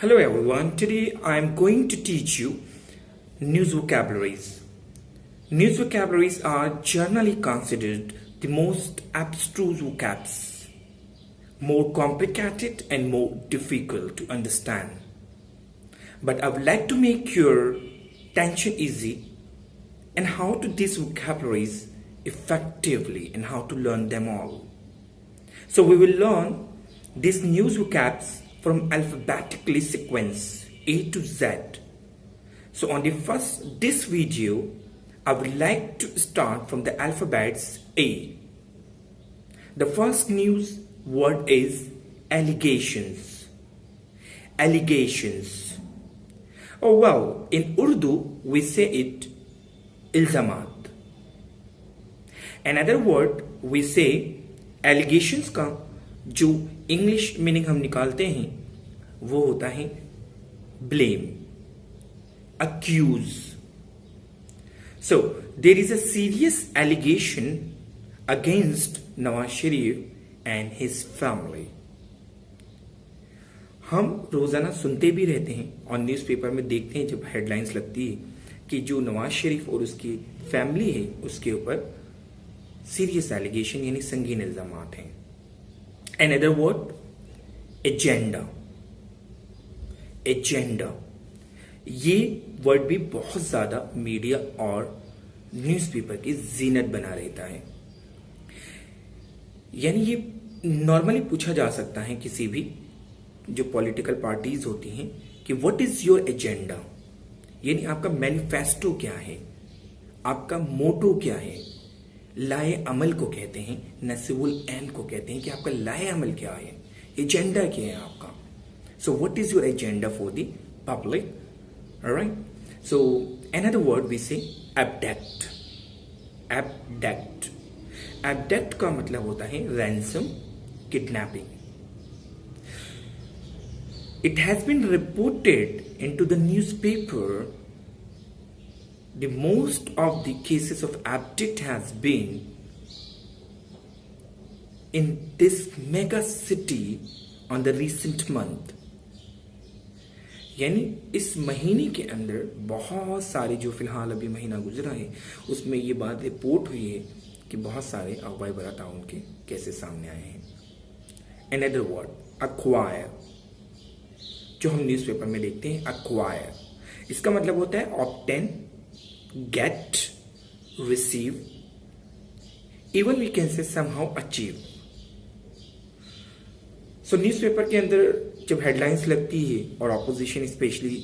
Hello everyone, today I am going to teach you news vocabularies. News vocabularies are generally considered the most abstruse vocabs, more complicated and more difficult to understand. But I would like to make your tension easy and how to these vocabularies effectively and how to learn them all. So we will learn these news vocabs from alphabetically sequence A to Z. So on this video, I would like to start from the alphabets A. The first news word is allegations. Allegations. Oh well, in Urdu we say it ilzamat. Another word we say allegations का जो English meaning हम निकालते हैं वो होता है blame, accuse. So there is a serious allegation against Nawaz Sharif and his family. हम रोजाना सुनते भी रहते हैं और न्यूज़पेपर में देखते हैं जब हेडलाइंस लगती है कि जो नवाज शरीफ और उसकी फैमिली है उसके ऊपर सीरियस एलिगेशन यानी संगीन इल्जामात हैं. Another word, agenda. एजेंडा. ये वर्ड भी बहुत ज्यादा मीडिया और न्यूज़पेपर की जीनत बना रहता है. यानी ये नॉर्मली पूछा जा सकता है किसी भी जो पॉलिटिकल पार्टीज होती हैं कि व्हाट इज योर एजेंडा, यानी आपका मैनिफेस्टो क्या है, आपका मोटो क्या है. लाए अमल को कहते हैं, नसीबुल एन को कहते हैं कि आपका लाए अमल क्या है, एजेंडा क्या है आपका. So what is your agenda for the public. Alright. So another word we say abduct. Abduct. Abduct का मतलब होता है ransom, kidnapping. It has been reported into the newspaper the most of the cases of abduct has been in this mega city on the recent month. यानी इस महीने के अंदर बहुत सारे जो फिलहाल अभी महीना गुजरा है उसमें ये बात रिपोर्ट हुई है कि बहुत सारे अगवाई बरा टाउन के केसेस सामने आए हैं. Another word, acquire. जो हम न्यूज़पेपर में देखते हैं acquire, इसका मतलब होता है obtain, get, receive, even we can say somehow achieve. So newspaper के अंदर जब हेडलाइंस लगती है और ऑपोजिशन स्पेशली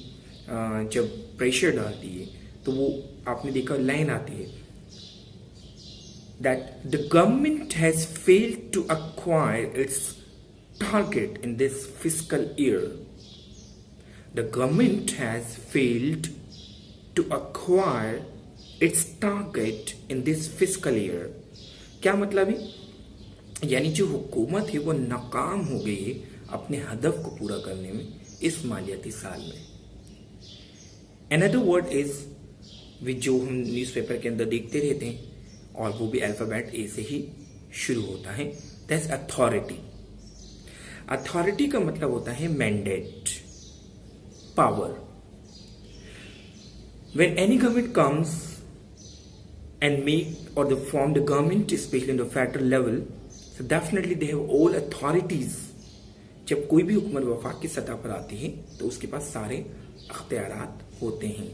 जब प्रेशर डालती है तो वो आपने देखा लाइन आती है that the government has failed to acquire its target in this fiscal year. The government has failed to acquire its target in this fiscal year. क्या मतलब है? यानी जो हुकूमत है वो नाकाम हो गई है अपने हदफ को पूरा करने में इस मालियाती साल में. Another word is जो हम न्यूज़पेपर के अंदर देखते रहते हैं और वो भी अल्फाबेट ए से ही शुरू होता है. That's authority. अथॉरिटी का मतलब होता है mandate, power. When any government comes and make or they form the government, especially on the federal level, so definitely they have all authorities. जब कोई भी हुकूमत वफाक की सतह पर आती है तो उसके पास सारे अख्तियारात होते हैं.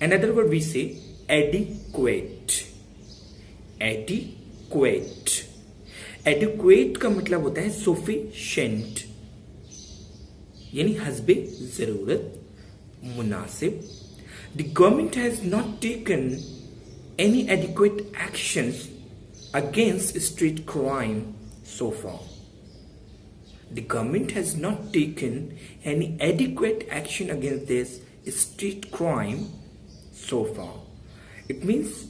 Another word we say adequate. Adequate. Adequate का मतलब होता है sufficient, यानी हस्बे जरूरत, मुनासिब. The government has not taken any adequate actions against street crime so far. The government has not taken any adequate action against this street crime so far. It means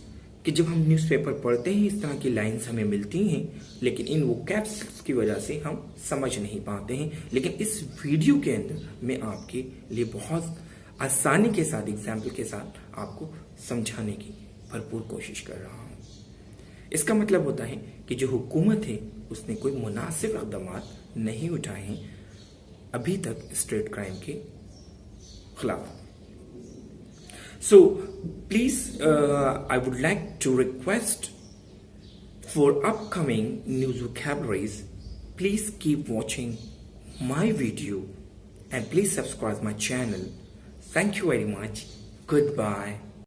कि जब हम न्यूज़पेपर पढ़ते हैं इस तरह की लाइंस हमें मिलती हैं लेकिन इन वोकैब्स की वजह से हम समझ नहीं पाते हैं. लेकिन इस वीडियो के अंदर मैं आपके लिए बहुत आसानी के साथ एग्जाम्पल के साथ आपको समझाने की भरपूर कोशिश कर रहा हूँ. इसका मतलब होता है कि जो हुकूमत है उसने कोई मुनासिब इक़दामात नहीं उठाए हैं अभी तक स्ट्रेट क्राइम के खिलाफ। So please, I would like to request for upcoming news vocabularies, please keep watching my video and please subscribe my channel. Thank you very much. Goodbye.